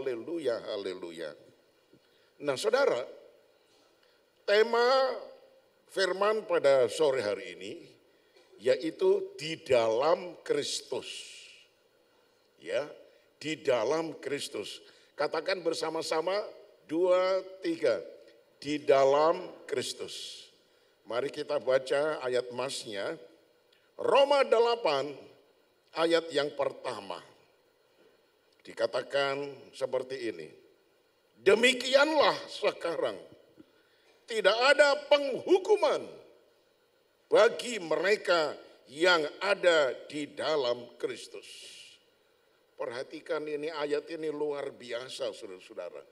Haleluya, haleluya. Nah saudara, tema firman pada sore hari ini yaitu di dalam Kristus. Ya, di dalam Kristus. Katakan bersama-sama 2, 3. Di dalam Kristus. Mari kita baca ayat emasnya. Roma 8 ayat yang pertama. Dikatakan seperti ini. Demikianlah sekarang tidak ada penghukuman bagi mereka yang ada di dalam Kristus. Perhatikan ini, ayat ini luar biasa saudara-saudara.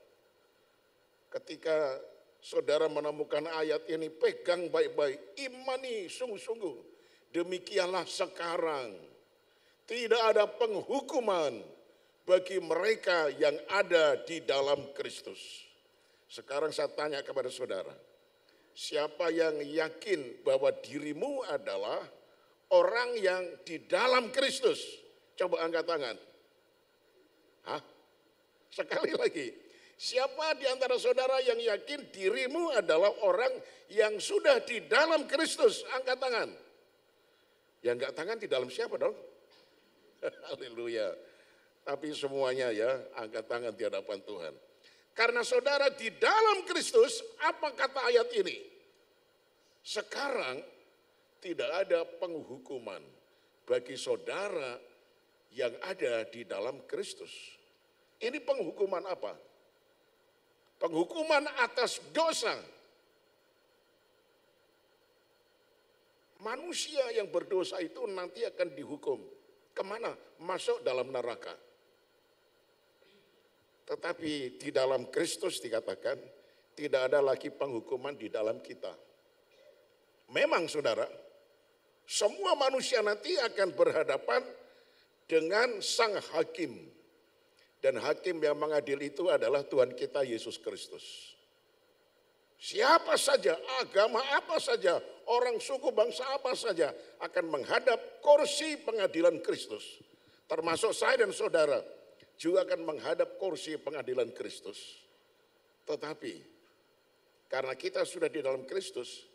Ketika saudara menemukan ayat ini, pegang baik-baik, imani sungguh-sungguh. Demikianlah sekarang tidak ada penghukuman bagi mereka yang ada di dalam Kristus. Sekarang saya tanya kepada saudara, siapa yang yakin bahwa dirimu adalah orang yang di dalam Kristus? Coba angkat tangan. Hah? Sekali lagi, siapa di antara saudara yang yakin dirimu adalah orang yang sudah di dalam Kristus? Angkat tangan. Yang angkat tangan di dalam siapa dong? Haleluya. Tapi semuanya ya, angkat tangan di hadapan Tuhan. Karena saudara di dalam Kristus, apa kata ayat ini? Sekarang tidak ada penghukuman bagi saudara yang ada di dalam Kristus. Ini penghukuman apa? Penghukuman atas dosa. Manusia yang berdosa itu nanti akan dihukum. Kemana? Masuk dalam neraka. Tetapi di dalam Kristus dikatakan tidak ada lagi penghukuman di dalam kita. Memang saudara, semua manusia nanti akan berhadapan dengan sang hakim. Dan hakim yang mengadil itu adalah Tuhan kita Yesus Kristus. Siapa saja, agama apa saja, orang suku bangsa apa saja akan menghadap kursi pengadilan Kristus. Termasuk saya dan saudara juga akan menghadap kursi pengadilan Kristus. Tetapi karena kita sudah di dalam Kristus,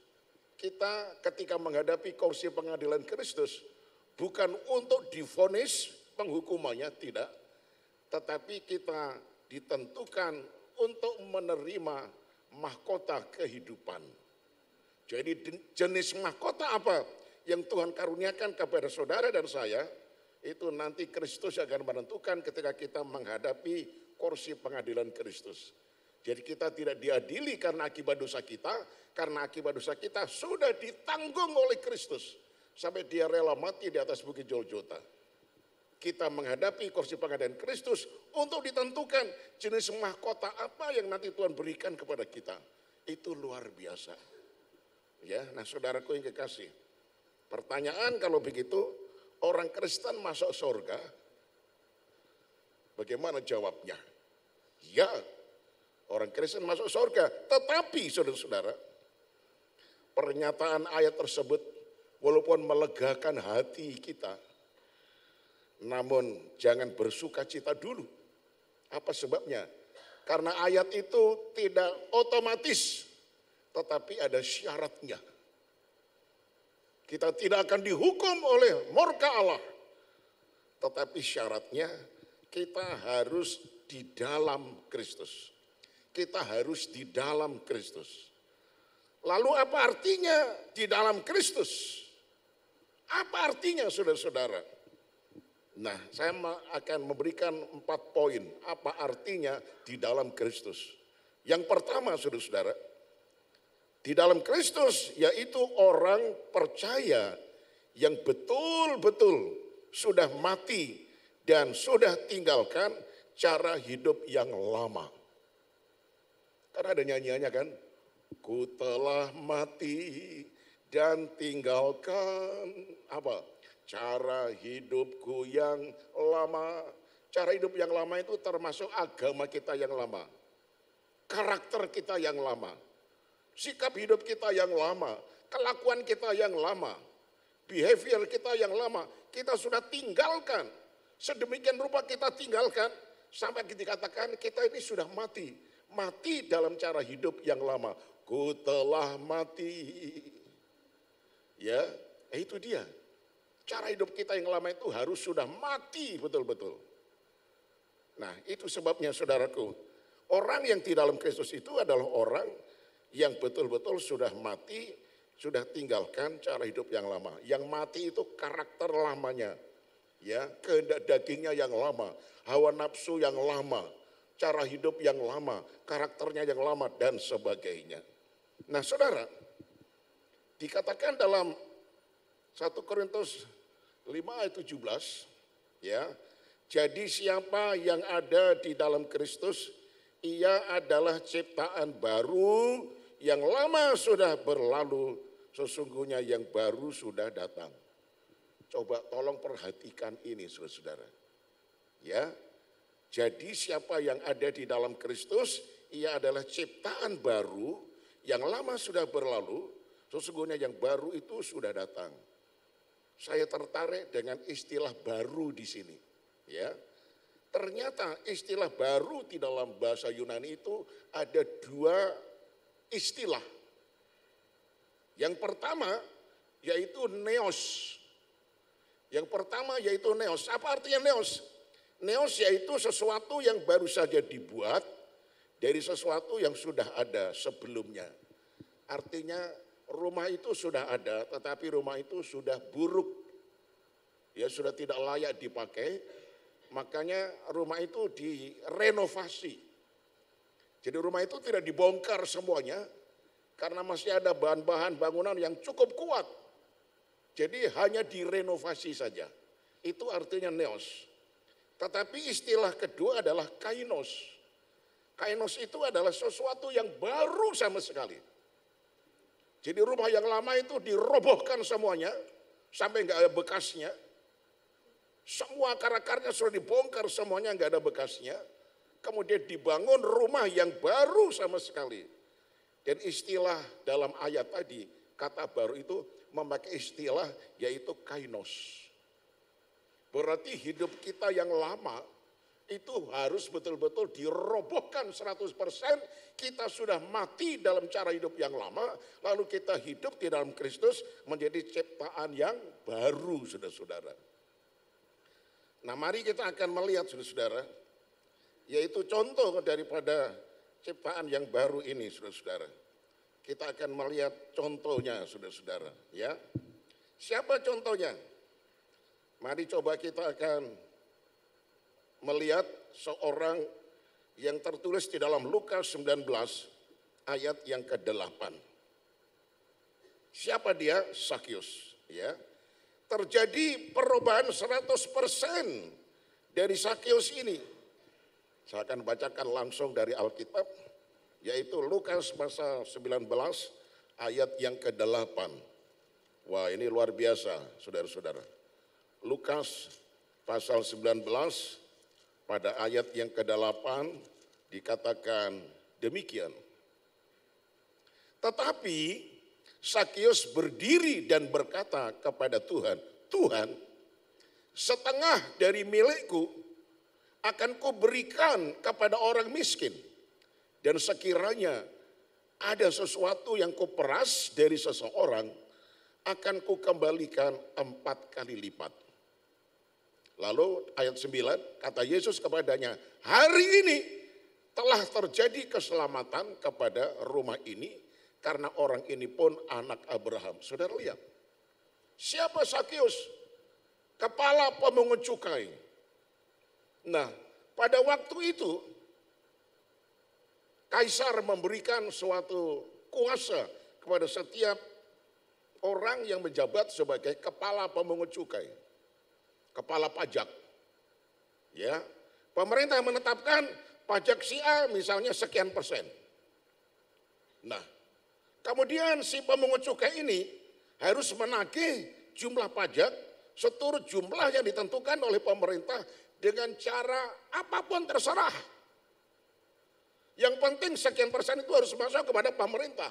kita ketika menghadapi kursi pengadilan Kristus bukan untuk divonis penghukumannya, tidak. Tetapi kita ditentukan untuk menerima mahkota kehidupan. Jadi jenis mahkota apa yang Tuhan karuniakan kepada saudara dan saya, itu nanti Kristus akan menentukan ketika kita menghadapi kursi pengadilan Kristus. Jadi kita tidak diadili karena akibat dosa kita, karena akibat dosa kita sudah ditanggung oleh Kristus. Sampai dia rela mati di atas bukit Golgota. Kita menghadapi kursi pengadilan Kristus untuk ditentukan jenis mahkota apa yang nanti Tuhan berikan kepada kita. Itu luar biasa. Ya, nah saudaraku yang kekasih. Pertanyaan kalau begitu, orang Kristen masuk surga, bagaimana jawabnya? Ya, orang Kristen masuk surga. Tetapi saudara-saudara, pernyataan ayat tersebut walaupun melegakan hati kita, namun jangan bersukacita dulu. Apa sebabnya? Karena ayat itu tidak otomatis, tetapi ada syaratnya. Kita tidak akan dihukum oleh murka Allah. Tetapi syaratnya kita harus di dalam Kristus. Kita harus di dalam Kristus. Lalu apa artinya di dalam Kristus? Apa artinya saudara-saudara? Nah, saya akan memberikan 4 poin. Apa artinya di dalam Kristus? Yang pertama saudara-saudara, di dalam Kristus yaitu orang percaya yang betul-betul sudah mati dan sudah tinggalkan cara hidup yang lama. Karena ada nyanyiannya kan, ku telah mati dan tinggalkan apa? Cara hidupku yang lama. Cara hidup yang lama itu termasuk agama kita yang lama. Karakter kita yang lama. Sikap hidup kita yang lama. Kelakuan kita yang lama. Behavior kita yang lama. Kita sudah tinggalkan. Sedemikian rupa kita tinggalkan. Sampai dikatakan kita ini sudah mati. Mati dalam cara hidup yang lama. Ku telah mati. Ya, itu dia. Cara hidup kita yang lama itu harus sudah mati betul-betul. Nah, itu sebabnya saudaraku. Orang yang di dalam Kristus itu adalah orang yang betul-betul sudah mati, sudah tinggalkan cara hidup yang lama. Yang mati itu karakter lamanya. Ya, kehendak dagingnya yang lama, hawa nafsu yang lama, cara hidup yang lama, karakternya yang lama dan sebagainya. Nah, saudara, dikatakan dalam 1 Korintus 5 ayat 17, ya, jadi siapa yang ada di dalam Kristus, ia adalah ciptaan baru, yang lama sudah berlalu, sesungguhnya yang baru sudah datang. Coba tolong perhatikan ini saudara-saudara. Ya, jadi siapa yang ada di dalam Kristus, ia adalah ciptaan baru, yang lama sudah berlalu, sesungguhnya yang baru itu sudah datang. Saya tertarik dengan istilah baru di sini. Ya, ternyata istilah baru di dalam bahasa Yunani itu ada dua istilah. Yang pertama yaitu neos. Yang pertama yaitu neos. Apa artinya neos? Neos yaitu sesuatu yang baru saja dibuat dari sesuatu yang sudah ada sebelumnya. Artinya rumah itu sudah ada, tetapi rumah itu sudah buruk. Ya, sudah tidak layak dipakai. Makanya rumah itu direnovasi. Jadi rumah itu tidak dibongkar semuanya karena masih ada bahan-bahan bangunan yang cukup kuat. Jadi hanya direnovasi saja. Itu artinya neos. Tetapi istilah kedua adalah kainos. Kainos itu adalah sesuatu yang baru sama sekali. Jadi rumah yang lama itu dirobohkan semuanya sampai nggak ada bekasnya. Semua akar-akarnya sudah dibongkar semuanya, nggak ada bekasnya. Kemudian dibangun rumah yang baru sama sekali. Dan istilah dalam ayat tadi, kata baru itu memakai istilah yaitu kainos. Berarti hidup kita yang lama itu harus betul-betul dirobohkan 100%. Kita sudah mati dalam cara hidup yang lama, lalu kita hidup di dalam Kristus menjadi ciptaan yang baru, saudara-saudara. Nah, mari kita akan melihat, saudara-saudara, yaitu contoh daripada ciptaan yang baru ini, saudara-saudara. Kita akan melihat contohnya, saudara-saudara. Ya, siapa contohnya? Mari coba kita akan melihat seorang yang tertulis di dalam Lukas 19 ayat yang ke-8. Siapa dia? Sakyus. Ya, terjadi perubahan 100% dari Sakyus ini. Saya akan bacakan langsung dari Alkitab, yaitu Lukas pasal 19 ayat yang ke-8. Wah, ini luar biasa, saudara-saudara. Lukas pasal 19 pada ayat yang ke-8 dikatakan demikian. Tetapi Sakyus berdiri dan berkata kepada Tuhan, Tuhan, setengah dari milikku akan kuberikan kepada orang miskin. Dan sekiranya ada sesuatu yang kuperas dari seseorang, akan kukembalikan 4 kali lipat. Lalu ayat 9, kata Yesus kepadanya, hari ini telah terjadi keselamatan kepada rumah ini, karena orang ini pun anak Abraham. Saudara lihat, siapa Sakyus? Kepala pemungut cukai. Nah, pada waktu itu, Kaisar memberikan suatu kuasa kepada setiap orang yang menjabat sebagai kepala pemungut cukai, kepala pajak. Ya, pemerintah menetapkan pajak si A misalnya sekian persen. Nah, kemudian si pemungut cukai ini harus menagih jumlah pajak seturut jumlah yang ditentukan oleh pemerintah dengan cara apapun terserah. Yang penting sekian persen itu harus masuk kepada pemerintah.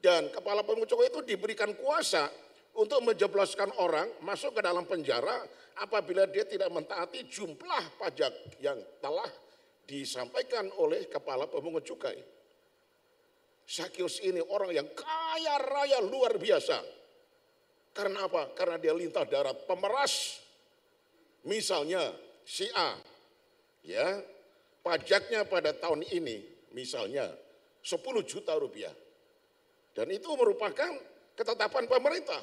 Dan kepala pemungut cukai itu diberikan kuasa untuk menjebloskan orang masuk ke dalam penjara apabila dia tidak mentaati jumlah pajak yang telah disampaikan oleh kepala pemungut cukai. Sakius ini orang yang kaya raya luar biasa. Karena apa? Karena dia lintah darat pemeras. Misalnya si A, ya, pajaknya pada tahun ini misalnya 10 juta rupiah. Dan itu merupakan ketetapan pemerintah.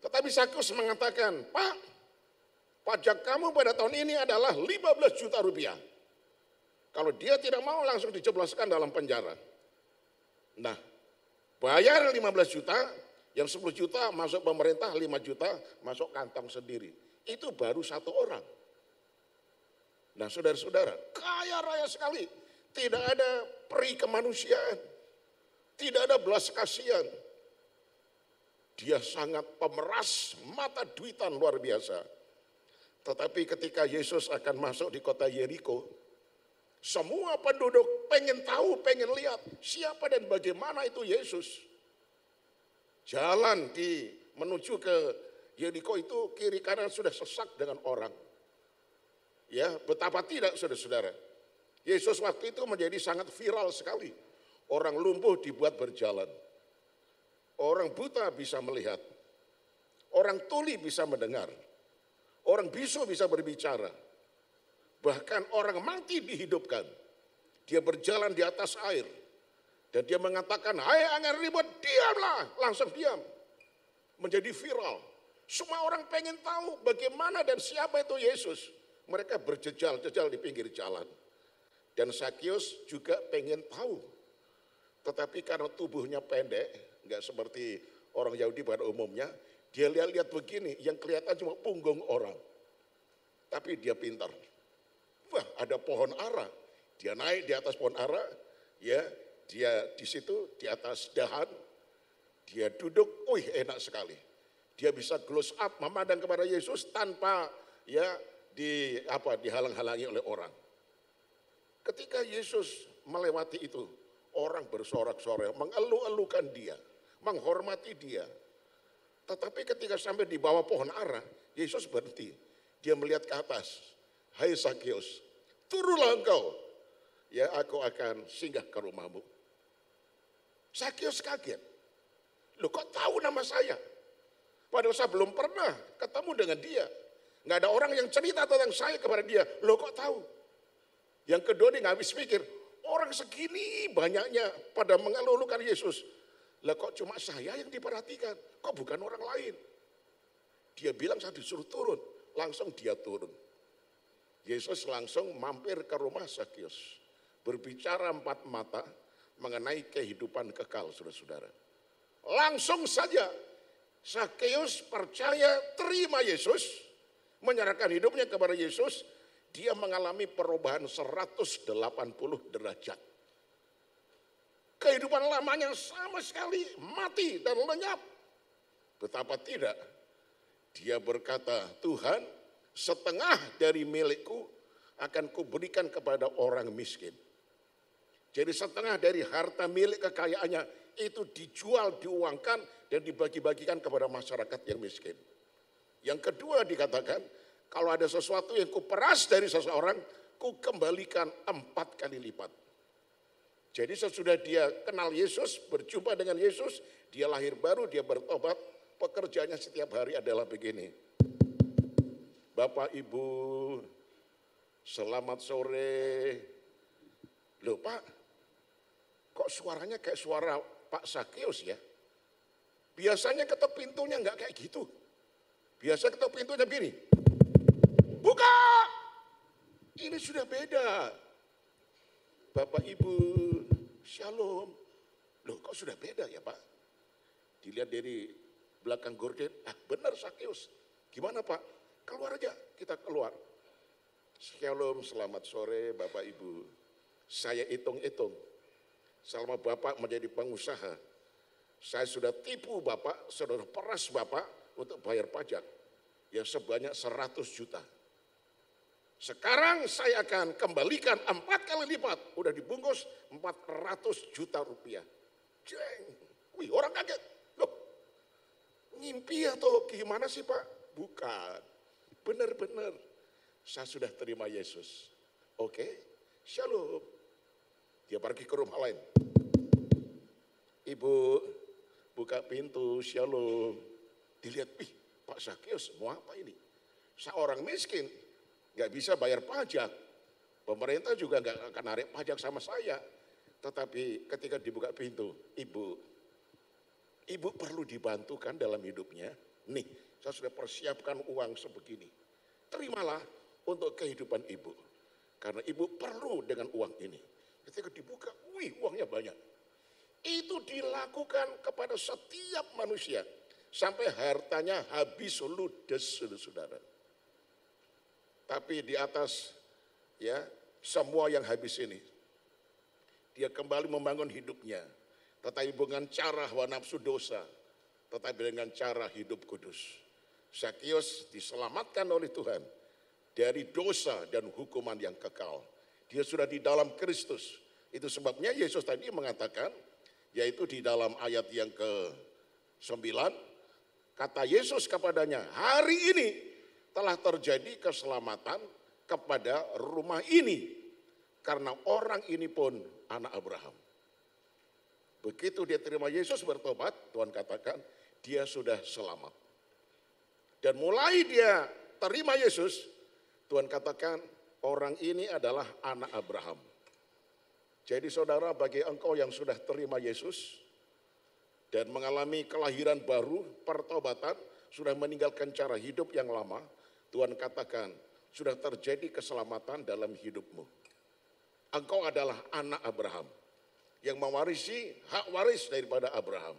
Tetapi Sakius mengatakan, Pak, pajak kamu pada tahun ini adalah 15 juta rupiah. Kalau dia tidak mau langsung dijebloskan dalam penjara. Nah, bayar 15 juta, yang 10 juta masuk pemerintah, 5 juta masuk kantong sendiri. Itu baru satu orang. Nah saudara-saudara, kaya raya sekali. Tidak ada peri kemanusiaan. Tidak ada belas kasihan. Dia sangat pemeras mata duitan luar biasa. Tetapi ketika Yesus akan masuk di kota Yeriko, semua penduduk pengen tahu, pengen lihat siapa dan bagaimana itu Yesus. Jalan menuju ke Yeriko itu kiri kanan sudah sesak dengan orang. Ya, betapa tidak saudara-saudara. Yesus waktu itu menjadi sangat viral sekali. Orang lumpuh dibuat berjalan. Orang buta bisa melihat. Orang tuli bisa mendengar. Orang bisu bisa berbicara. Bahkan orang mati dihidupkan. Dia berjalan di atas air. Dan dia mengatakan, hai angin ribut, diamlah. Langsung diam. Menjadi viral. Semua orang pengen tahu bagaimana dan siapa itu Yesus. Mereka berjejal-jejal di pinggir jalan. Dan Sakius juga pengen tahu. Tetapi karena tubuhnya pendek, nggak seperti orang Yahudi pada umumnya, dia lihat-lihat begini, yang kelihatan cuma punggung orang. Tapi dia pintar. Wah, ada pohon ara. Dia naik di atas pohon ara, ya, dia di situ di atas dahan, dia duduk, wih enak sekali. Dia bisa close up memandang kepada Yesus tanpa ya dihalang-halangi oleh orang. Ketika Yesus melewati itu, orang bersorak-sorai, mengeluh-elukan dia, menghormati dia. Tetapi ketika sampai di bawah pohon ara, Yesus berhenti. Dia melihat ke atas. Hai Sakius, turunlah engkau. Ya, aku akan singgah ke rumahmu. Sakius kaget. Loh, kok tahu nama saya? Padahal saya belum pernah ketemu dengan dia. Nggak ada orang yang cerita tentang saya kepada dia. Loh, kok tahu? Yang kedua, dia nggak habis pikir. Orang segini banyaknya pada mengeluh-elukan Yesus. Lah kok cuma saya yang diperhatikan? Kok bukan orang lain? Dia bilang saya disuruh turun. Langsung dia turun. Yesus langsung mampir ke rumah Sakius. Berbicara empat mata mengenai kehidupan kekal, saudara-saudara. Langsung saja Sakius percaya, terima Yesus, menyerahkan hidupnya kepada Yesus. Dia mengalami perubahan 180 derajat. Kehidupan lamanya sama sekali mati dan lenyap. Betapa tidak. Dia berkata, Tuhan, setengah dari milikku akan kuberikan kepada orang miskin. Jadi setengah dari harta milik kekayaannya itu dijual, diuangkan, dan dibagi-bagikan kepada masyarakat yang miskin. Yang kedua dikatakan, kalau ada sesuatu yang kuperas dari seseorang, ku kembalikan 4 kali lipat. Jadi sesudah dia kenal Yesus, berjumpa dengan Yesus, dia lahir baru, dia bertobat, pekerjaannya setiap hari adalah begini. Bapak, Ibu, selamat sore. Loh Pak, kok suaranya kayak suara Pak Sakius ya? Biasanya ketok pintunya enggak kayak gitu. Biasa ketok pintunya begini. Buka! Ini sudah beda. Bapak, Ibu, shalom. Loh kok sudah beda ya Pak? Dilihat dari belakang gorden, benar Sakius. Gimana Pak? Keluar aja, kita keluar. Shalom, selamat sore Bapak Ibu. Saya hitung-hitung, selama Bapak menjadi pengusaha, saya sudah tipu Bapak, sudah peras Bapak untuk bayar pajak yang sebanyak 100 juta. Sekarang saya akan kembalikan 4 kali lipat, udah dibungkus 400 juta rupiah. Jeng, wih orang kaget. Loh, Ngimpi atau gimana sih Pak? Bukan. Benar-benar saya sudah terima Yesus. Oke, shalom. Dia pergi ke rumah lain. Ibu, buka pintu, shalom. Dilihat, Pak Zakius mau apa ini? Saya orang miskin, nggak bisa bayar pajak. Pemerintah juga nggak akan narik pajak sama saya. Tetapi ketika dibuka pintu, ibu perlu dibantukan dalam hidupnya. Nih, saya sudah persiapkan uang sebegini. Terimalah untuk kehidupan ibu. Karena ibu perlu dengan uang ini. Ketika dibuka, uangnya banyak. Itu dilakukan kepada setiap manusia. Sampai hartanya habis ludes, saudara. Tapi di atas ya semua yang habis ini, dia kembali membangun hidupnya. Tetapi dengan cara hawa nafsu dosa, tetapi dengan cara hidup kudus. Zakius diselamatkan oleh Tuhan dari dosa dan hukuman yang kekal. Dia sudah di dalam Kristus. Itu sebabnya Yesus tadi mengatakan, yaitu di dalam ayat yang ke-9, kata Yesus kepadanya, hari ini telah terjadi keselamatan kepada rumah ini. Karena orang ini pun anak Abraham. Begitu dia terima Yesus bertobat, Tuhan katakan dia sudah selamat. Dan mulai dia terima Yesus, Tuhan katakan orang ini adalah anak Abraham. Jadi saudara, bagi engkau yang sudah terima Yesus dan mengalami kelahiran baru, pertobatan, sudah meninggalkan cara hidup yang lama, Tuhan katakan sudah terjadi keselamatan dalam hidupmu. Engkau adalah anak Abraham yang mewarisi hak waris daripada Abraham.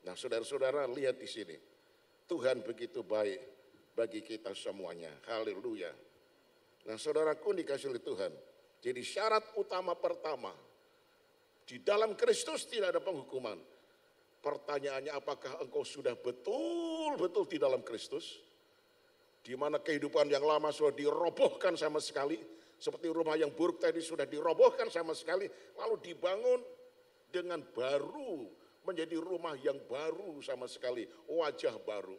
Nah, saudara-saudara lihat di sini. Tuhan begitu baik bagi kita semuanya. Haleluya. Nah, saudaraku dikasih oleh Tuhan. Jadi syarat utama pertama, di dalam Kristus tidak ada penghukuman. Pertanyaannya, apakah engkau sudah betul-betul di dalam Kristus? Di mana kehidupan yang lama sudah dirobohkan sama sekali. Seperti rumah yang buruk tadi sudah dirobohkan sama sekali. Lalu dibangun dengan baru. Menjadi rumah yang baru sama sekali. Wajah baru.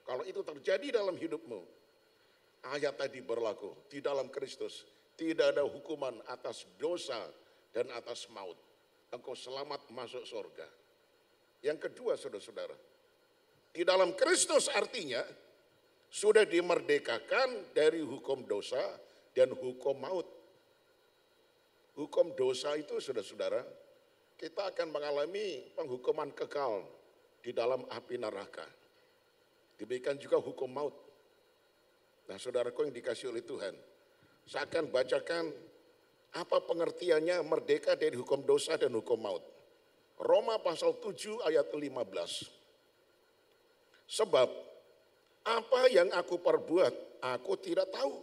Kalau itu terjadi dalam hidupmu. Ayat tadi berlaku. Di dalam Kristus. Tidak ada hukuman atas dosa dan atas maut. Engkau selamat masuk surga. Yang kedua saudara-saudara. Di dalam Kristus artinya. Sudah dimerdekakan dari hukum dosa dan hukum maut. Hukum dosa itu saudara-saudara, kita akan mengalami penghukuman kekal di dalam api neraka. Demikian juga hukum maut. Nah saudaraku yang dikasih oleh Tuhan, saya akan bacakan apa pengertiannya merdeka dari hukum dosa dan hukum maut. Roma pasal 7 ayat 15. Sebab apa yang aku perbuat, aku tidak tahu.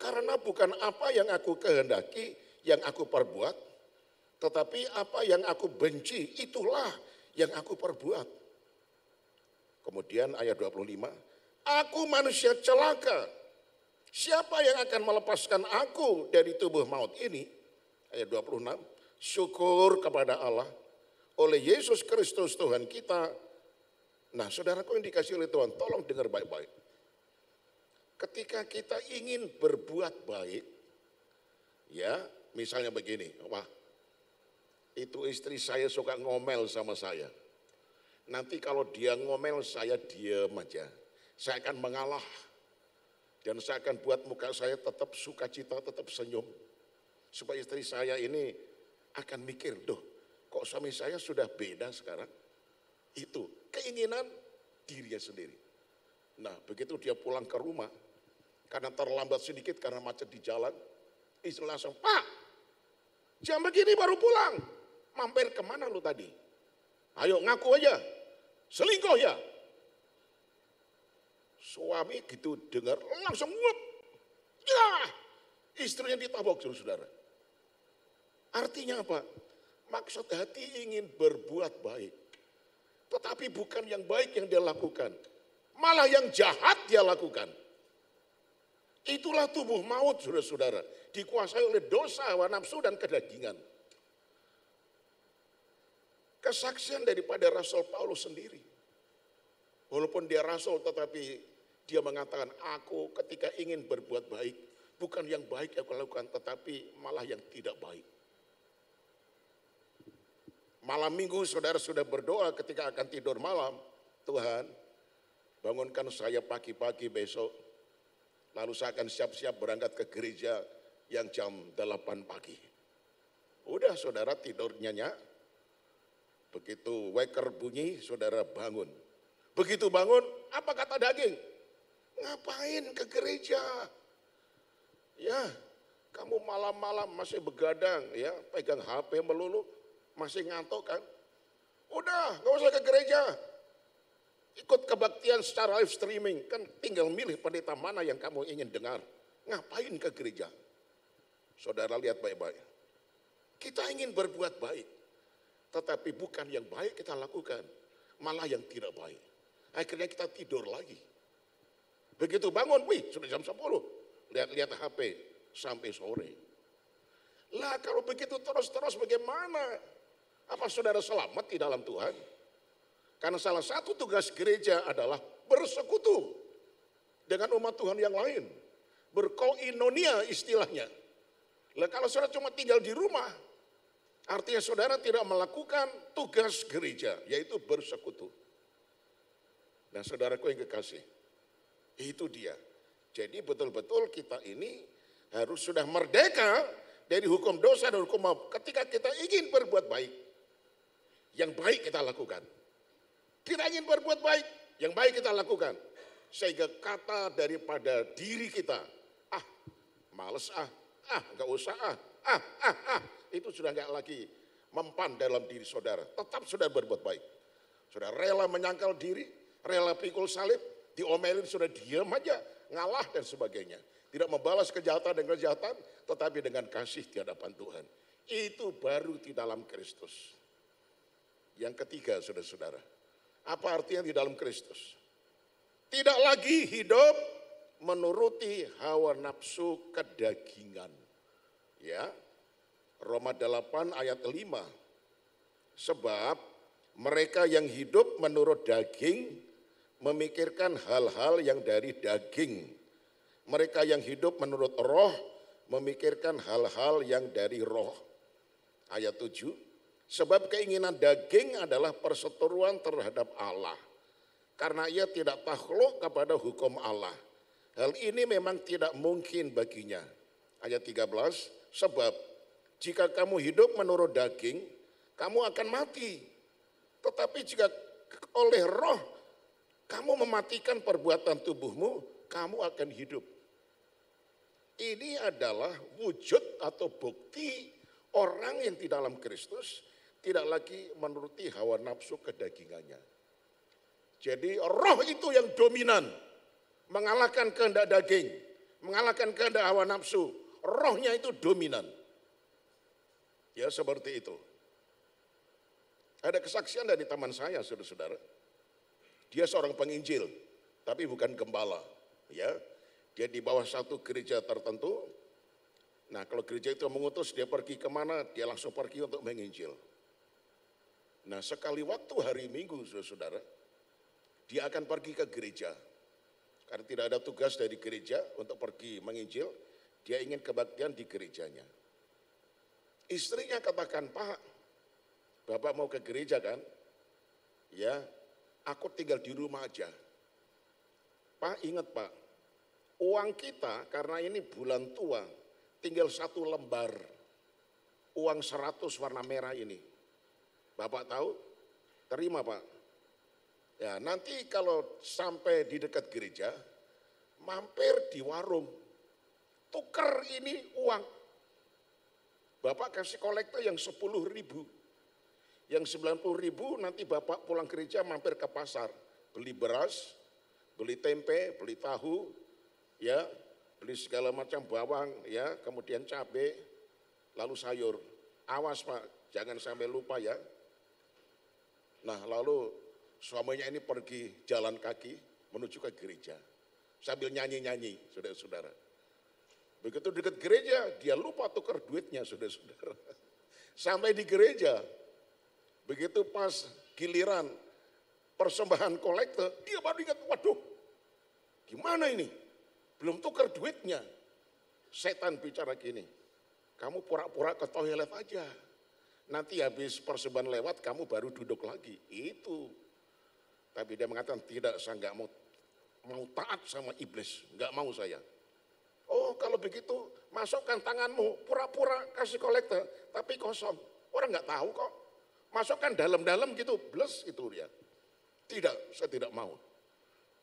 Karena bukan apa yang aku kehendaki, yang aku perbuat. Tetapi apa yang aku benci, itulah yang aku perbuat. Kemudian ayat 25. Aku manusia celaka. Siapa yang akan melepaskan aku dari tubuh maut ini? Ayat 26. Syukur kepada Allah. Oleh Yesus Kristus Tuhan kita. Nah saudaraku yang dikasih oleh Tuhan, tolong dengar baik-baik. Ketika kita ingin berbuat baik, ya misalnya begini, wah itu istri saya suka ngomel sama saya. Nanti kalau dia ngomel saya diam aja, saya akan mengalah. Dan saya akan buat muka saya tetap sukacita, tetap senyum. Supaya istri saya ini akan mikir, kok suami saya sudah beda sekarang. Itu keinginan dirinya sendiri. Nah begitu dia pulang ke rumah, karena terlambat sedikit karena macet di jalan, istri langsung, Pak, jam begini baru pulang, mampir kemana lu tadi? Ayo ngaku aja, selingkuh ya. Suami gitu dengar, langsung nguap. Ya, istrinya ditabok saudara. Artinya apa? Maksud hati ingin berbuat baik. Tetapi bukan yang baik yang dia lakukan. Malah yang jahat dia lakukan. Itulah tubuh maut saudara-saudara. Dikuasai oleh dosa, hawa nafsu dan kedagingan. Kesaksian daripada Rasul Paulus sendiri. Walaupun dia rasul tetapi dia mengatakan, aku ketika ingin berbuat baik, bukan yang baik yang aku lakukan, tetapi malah yang tidak baik. Malam minggu saudara sudah berdoa ketika akan tidur malam, Tuhan bangunkan saya pagi-pagi besok, lalu saya akan siap-siap berangkat ke gereja yang jam 8 pagi. Udah saudara tidur nyenyak, begitu waker bunyi saudara bangun. Begitu bangun, apa kata daging? Ngapain ke gereja? Ya, kamu malam-malam masih begadang, ya, pegang HP melulu, masih ngantuk kan? Udah, gak usah ke gereja. Ikut kebaktian secara live streaming, kan tinggal milih pendeta mana yang kamu ingin dengar. Ngapain ke gereja? Saudara lihat baik-baik. Kita ingin berbuat baik, tetapi bukan yang baik kita lakukan, malah yang tidak baik. Akhirnya kita tidur lagi. Begitu bangun, wih sudah jam 10. Lihat-lihat HP sampai sore. Lah kalau begitu terus-terus bagaimana? Apa saudara selamat di dalam Tuhan? Karena salah satu tugas gereja adalah bersekutu dengan umat Tuhan yang lain. Berkoinonia istilahnya. Lah kalau saudara cuma tinggal di rumah, artinya saudara tidak melakukan tugas gereja, yaitu bersekutu. Nah saudaraku yang kekasih, itu dia. Jadi betul-betul kita ini harus sudah merdeka dari hukum dosa dan hukum maut. Ketika kita ingin berbuat baik, yang baik kita lakukan. Kita ingin berbuat baik, yang baik kita lakukan. Sehingga kata daripada diri kita, males gak usah itu sudah gak lagi mempan dalam diri saudara. Tetap sudah berbuat baik. Sudah rela menyangkal diri, rela pikul salib, diomelin sudah diam aja, ngalah dan sebagainya. Tidak membalas kejahatan dengan kejahatan, tetapi dengan kasih di hadapan Tuhan. Itu baru di dalam Kristus. Yang ketiga, saudara-saudara, apa artinya di dalam Kristus? Tidak lagi hidup menuruti hawa nafsu kedagingan. Ya, Roma 8 ayat 5. Sebab mereka yang hidup menurut daging memikirkan hal-hal yang dari daging. Mereka yang hidup menurut roh memikirkan hal-hal yang dari roh. Ayat 7. Sebab keinginan daging adalah perseteruan terhadap Allah. Karena ia tidak takluk kepada hukum Allah. Hal ini memang tidak mungkin baginya. Ayat 13, sebab jika kamu hidup menurut daging, kamu akan mati. Tetapi jika oleh roh, kamu mematikan perbuatan tubuhmu, kamu akan hidup. Ini adalah wujud atau bukti orang yang di dalam Kristus tidak lagi menuruti hawa nafsu kedagingannya. Jadi roh itu yang dominan, mengalahkan kehendak daging, mengalahkan kehendak hawa nafsu. Rohnya itu dominan. Ya seperti itu. Ada kesaksian dari teman saya, saudara-saudara. Dia seorang penginjil, tapi bukan gembala. Ya, dia di bawah satu gereja tertentu. Nah kalau gereja itu mengutus dia pergi kemana, dia langsung pergi untuk menginjil. Nah sekali waktu hari Minggu, saudara-saudara, dia akan pergi ke gereja. Karena tidak ada tugas dari gereja untuk pergi menginjil, dia ingin kebaktian di gerejanya. Istrinya katakan, Pak, Bapak mau ke gereja kan? Ya, aku tinggal di rumah aja. Pak, ingat Pak, uang kita karena ini bulan tua, tinggal 1 lembar. Uang 100 warna merah ini. Bapak tahu? Terima Pak. Ya, nanti kalau sampai di dekat gereja, mampir di warung, tuker ini uang. Bapak kasih kolektor yang 10.000, yang 90.000 nanti Bapak pulang gereja mampir ke pasar, beli beras, beli tempe, beli tahu, ya, beli segala macam bawang, ya, kemudian cabai, lalu sayur. Awas Pak, jangan sampai lupa ya. Nah lalu suaminya ini pergi jalan kaki menuju ke gereja. Sambil nyanyi-nyanyi, saudara-saudara. Begitu dekat gereja, dia lupa tukar duitnya, saudara-saudara. Sampai di gereja, begitu pas giliran persembahan kolektor, dia baru ingat, waduh, gimana ini? Belum tukar duitnya. Setan bicara gini, kamu pura-pura ke toilet aja. Nanti habis persembahan lewat, kamu baru duduk lagi. Itu. Tapi dia mengatakan, tidak, saya nggak mau taat sama iblis. Nggak mau saya. Oh, kalau begitu, masukkan tanganmu, pura-pura kasih kolektor, tapi kosong. Orang nggak tahu kok. Masukkan dalam-dalam gitu, bles itu dia. Tidak, saya tidak mau.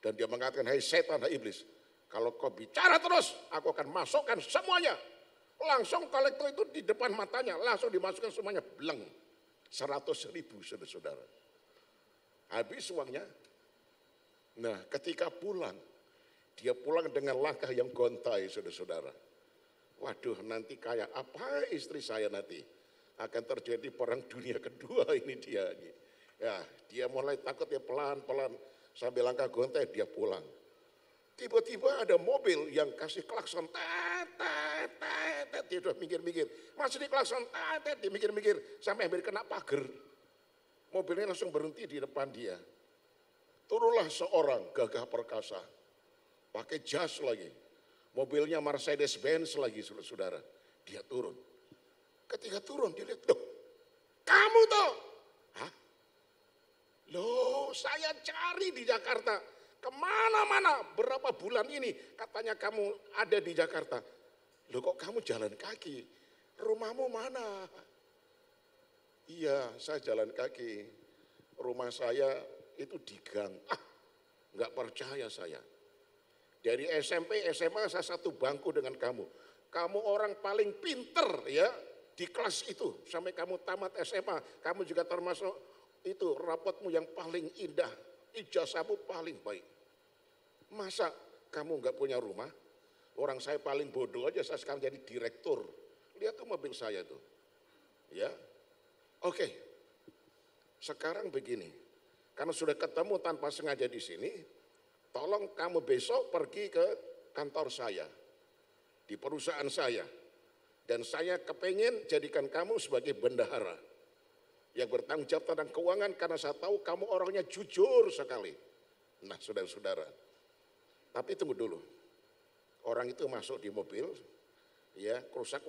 Dan dia mengatakan, hai setan, hai iblis, kalau kau bicara terus, aku akan masukkan semuanya. Langsung kolektor itu di depan matanya, langsung dimasukkan semuanya, bleng. 100.000, saudara-saudara. Habis uangnya. Nah, ketika pulang, dia pulang dengan langkah yang gontai, saudara-saudara. Waduh, nanti kayak apa istri saya nanti? Akan terjadi perang dunia kedua ini dia. Ya, dia mulai takut ya pelan-pelan sambil langkah gontai dia pulang. Tiba-tiba ada mobil yang kasih klakson, dia udah mikir-mikir, masih di klakson, dia mikir-mikir, sampai hampir kena pagar. Mobilnya langsung berhenti di depan dia. Turunlah seorang gagah perkasa, pakai jas lagi, mobilnya Mercedes-Benz lagi, saudara. Dia turun. Ketika turun, dia lihat, loh, kamu toh? Hah? Loh, saya cari di Jakarta. Kemana-mana, berapa bulan ini katanya kamu ada di Jakarta. Loh kok kamu jalan kaki? Rumahmu mana? Iya, saya jalan kaki. Rumah saya itu di gang. Nggak percaya saya. Dari SMP, SMA saya satu bangku dengan kamu. Kamu orang paling pinter ya di kelas itu. Sampai kamu tamat SMA, kamu juga termasuk itu rapotmu yang paling indah. Ijazahmu paling baik. Masa kamu nggak punya rumah? Orang saya paling bodoh aja, saya sekarang jadi direktur. Lihat tuh mobil saya tuh. Ya, oke. Sekarang begini, karena sudah ketemu tanpa sengaja di sini, tolong kamu besok pergi ke kantor saya, di perusahaan saya. Dan saya kepengen jadikan kamu sebagai bendahara yang bertanggung jawab tentang keuangan, karena saya tahu kamu orangnya jujur sekali. Nah, saudara-saudara, tapi tunggu dulu. Orang itu masuk di mobil, ya, kerusak,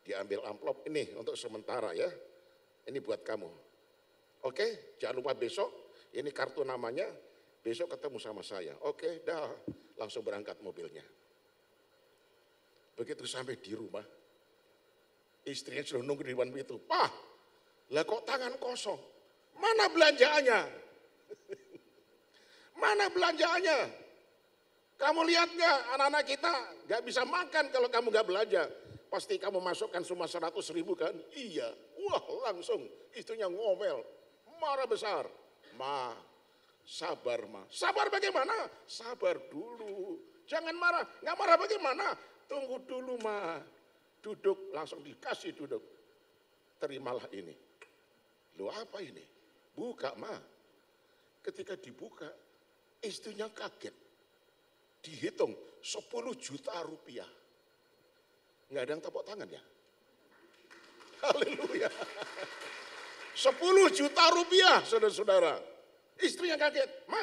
diambil amplop ini untuk sementara ya. Ini buat kamu. Oke, jangan lupa besok, ini kartu namanya, besok ketemu sama saya. Oke, dah, langsung berangkat mobilnya. Begitu sampai di rumah, istrinya sudah nunggu di depan pintu. Pak, lah kok tangan kosong? Mana belanjaannya? Mana belanjaannya? Kamu lihat nggak anak-anak kita nggak bisa makan kalau kamu nggak belanja. Pasti kamu masukkan cuma 100.000 kan? Iya. Wah, langsung istrinya ngomel, marah besar. Ma, sabar ma. Sabar bagaimana? Sabar dulu. Jangan marah. Nggak marah bagaimana? Tunggu dulu ma. Duduk, langsung dikasih duduk. Terimalah ini. Loh apa ini? Buka ma. Ketika dibuka, istrinya kaget. Dihitung 10 juta rupiah. Nggak ada yang tepuk tangan ya? Haleluya. 10 juta rupiah, saudara-saudara. Istrinya kaget. Ma,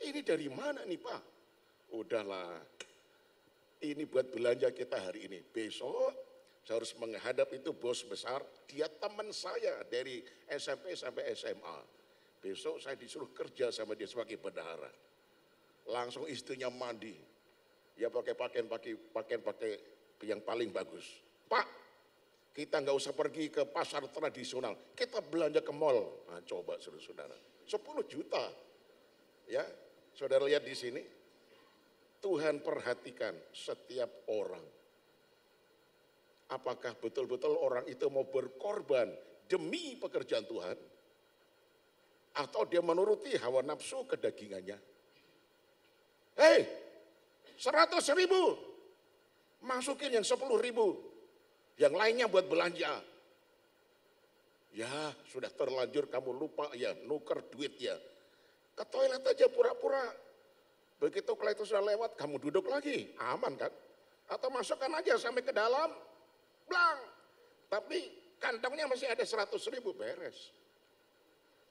ini dari mana nih Pak? Udahlah, ini buat belanja kita hari ini. Besok saya harus menghadap itu bos besar. Dia teman saya dari SMP sampai SMA. Besok saya disuruh kerja sama dia sebagai bendahara. Langsung istrinya mandi. Ya pakai pakaian yang paling bagus. Pak, kita nggak usah pergi ke pasar tradisional. Kita belanja ke mall. Nah, coba saudara-saudara. 10 juta. Ya, saudara lihat di sini. Tuhan perhatikan setiap orang. Apakah betul-betul orang itu mau berkorban demi pekerjaan Tuhan? Atau dia menuruti hawa nafsu kedagingannya? Hei, 100.000, masukin yang 10.000, yang lainnya buat belanja. Ya sudah terlanjur kamu lupa ya, nuker duit ya. Ke toilet aja pura-pura. Begitu kalau itu sudah lewat, kamu duduk lagi, aman kan? Atau masukkan aja sampai ke dalam, blang. Tapi kantongnya masih ada 100.000, beres.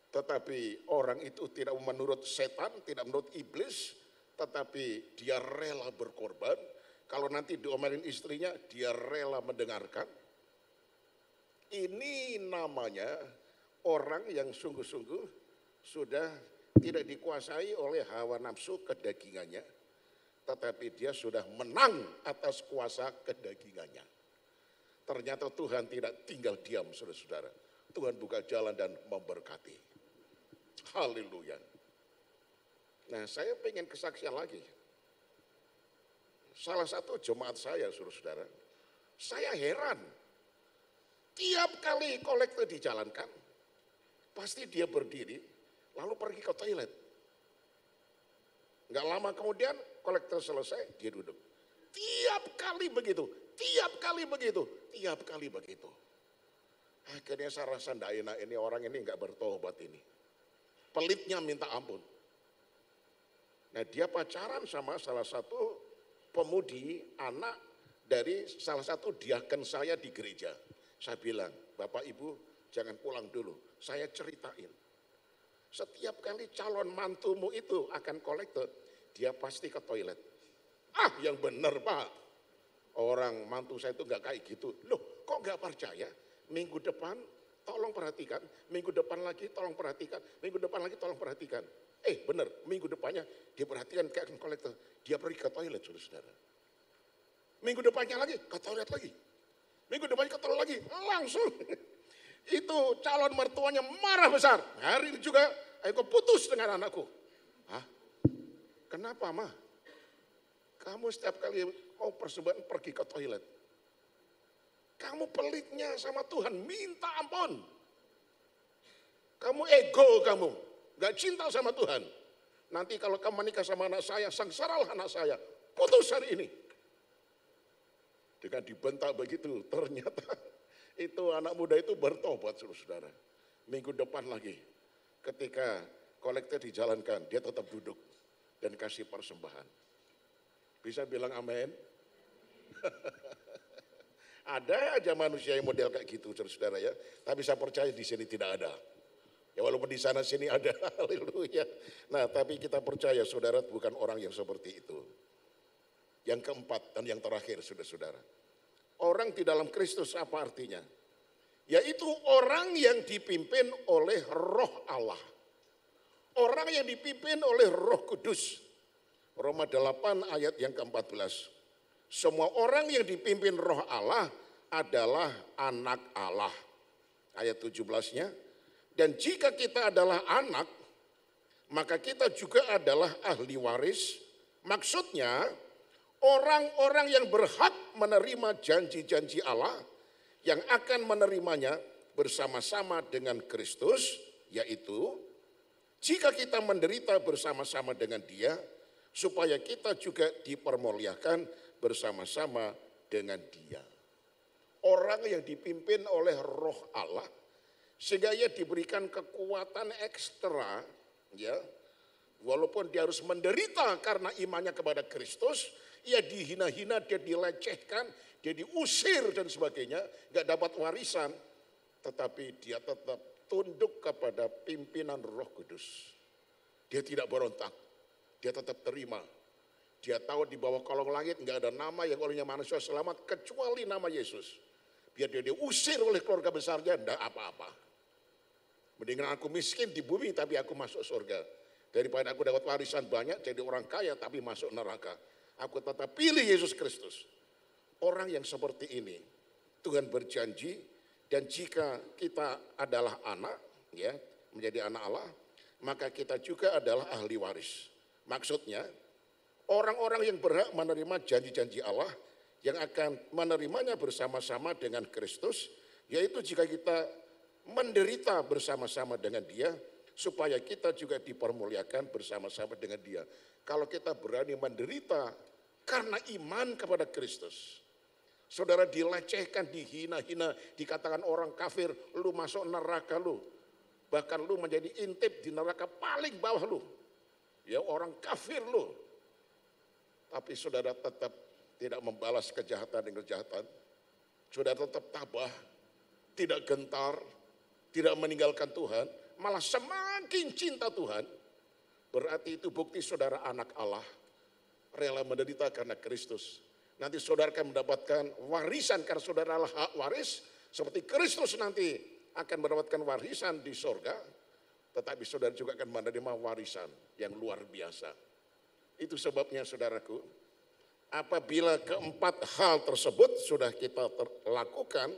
Tetapi orang itu tidak menurut setan, tidak menurut iblis, tetapi dia rela berkorban. Kalau nanti diomelin istrinya, dia rela mendengarkan. Ini namanya orang yang sungguh-sungguh sudah tidak dikuasai oleh hawa nafsu kedagingannya, tetapi dia sudah menang atas kuasa kedagingannya. Ternyata Tuhan tidak tinggal diam, saudara-saudara. Tuhan buka jalan dan memberkati. Haleluya. Nah, saya pengen kesaksian lagi. Salah satu jemaat saya, saudara-saudara, saya heran. Tiap kali kolektor dijalankan, pasti dia berdiri, lalu pergi ke toilet. Nggak lama kemudian kolektor selesai, dia duduk. Tiap kali begitu, tiap kali begitu, tiap kali begitu. Akhirnya saya rasa enggak enak, ini orang ini nggak bertobat ini. Pelitnya minta ampun. Nah, dia pacaran sama salah satu pemudi, anak dari salah satu diaken saya di gereja. Saya bilang, Bapak Ibu jangan pulang dulu, saya ceritain. Setiap kali calon mantumu itu akan kolektor, dia pasti ke toilet. Ah, yang benar Pak, orang mantu saya itu nggak kayak gitu. Loh, kok nggak percaya? Minggu depan tolong perhatikan, minggu depan lagi tolong perhatikan, minggu depan lagi tolong perhatikan. Benar, minggu depannya dia perhatikan kayak kolektor, dia pergi ke toilet, saudara-saudara. Minggu depannya lagi ke toilet lagi. Minggu depannya ke toilet lagi, langsung. Itu calon mertuanya marah besar. Hari ini juga, aku putus dengan anakku. Hah? Kenapa, Ma? Kamu setiap kali mau persembahan pergi ke toilet. Kamu pelitnya sama Tuhan, minta ampun. Kamu ego kamu, gak cinta sama Tuhan. Nanti kalau kamu menikah sama anak saya, sengsaralah anak saya. Putus hari ini. Dengan dibentak begitu, ternyata itu anak muda itu bertobat, saudara-saudara. Minggu depan lagi, ketika kolektor dijalankan, dia tetap duduk dan kasih persembahan. Bisa bilang amin? Ada aja manusia yang model kayak gitu, saudara-saudara ya. Tapi saya percaya di sini tidak ada. Ya walaupun di sana sini ada, haleluya. Nah, tapi kita percaya saudara bukan orang yang seperti itu. Yang keempat dan yang terakhir, saudara-saudara. Orang di dalam Kristus apa artinya? Yaitu orang yang dipimpin oleh Roh Allah. Orang yang dipimpin oleh Roh Kudus. Roma 8 ayat yang ke-14. Semua orang yang dipimpin Roh Allah adalah anak Allah. Ayat 17-nya. Dan jika kita adalah anak, maka kita juga adalah ahli waris. Maksudnya, orang-orang yang berhak menerima janji-janji Allah yang akan menerimanya bersama-sama dengan Kristus, yaitu jika kita menderita bersama-sama dengan Dia, supaya kita juga dipermuliakan bersama-sama dengan Dia. Orang yang dipimpin oleh Roh Allah, sehingga ia diberikan kekuatan ekstra, ya, walaupun dia harus menderita karena imannya kepada Kristus, ia dihina-hina, dia dilecehkan, dia diusir dan sebagainya, gak dapat warisan, tetapi dia tetap tunduk kepada pimpinan Roh Kudus. Dia tidak berontak, dia tetap terima. Dia tahu di bawah kolong langit gak ada nama yang olehnya manusia selamat kecuali nama Yesus. Biar dia diusir oleh keluarga besarnya, enggak apa-apa. Mendingan aku miskin di bumi tapi aku masuk surga. Daripada aku dapat warisan banyak jadi orang kaya tapi masuk neraka. Aku tetap pilih Yesus Kristus. Orang yang seperti ini Tuhan berjanji, dan jika kita adalah anak, ya, menjadi anak Allah, maka kita juga adalah ahli waris. Maksudnya orang-orang yang berhak menerima janji-janji Allah yang akan menerimanya bersama-sama dengan Kristus, yaitu jika kita menderita bersama-sama dengan Dia, supaya kita juga dipermuliakan bersama-sama dengan Dia. Kalau kita berani menderita karena iman kepada Kristus, saudara dilecehkan, dihina-hina, dikatakan orang kafir, lu masuk neraka lu, bahkan lu menjadi intip di neraka paling bawah lu, ya orang kafir lu. Tapi saudara tetap tidak membalas kejahatan dengan kejahatan, saudara tetap tabah, tidak gentar, tidak meninggalkan Tuhan, malah semakin cinta Tuhan, berarti itu bukti saudara anak Allah, rela menderita karena Kristus. Nanti saudara akan mendapatkan warisan karena saudara adalah hak waris, seperti Kristus nanti akan mendapatkan warisan di sorga, tetapi saudara juga akan menerima warisan yang luar biasa. Itu sebabnya saudaraku, apabila keempat hal tersebut sudah kita lakukan,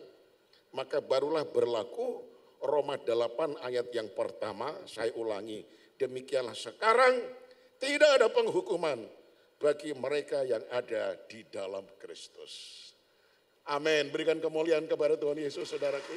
maka barulah berlaku Roma 8 ayat yang pertama, saya ulangi. Demikianlah sekarang tidak ada penghukuman bagi mereka yang ada di dalam Kristus. Amin. Berikan kemuliaan kepada Tuhan Yesus, saudaraku.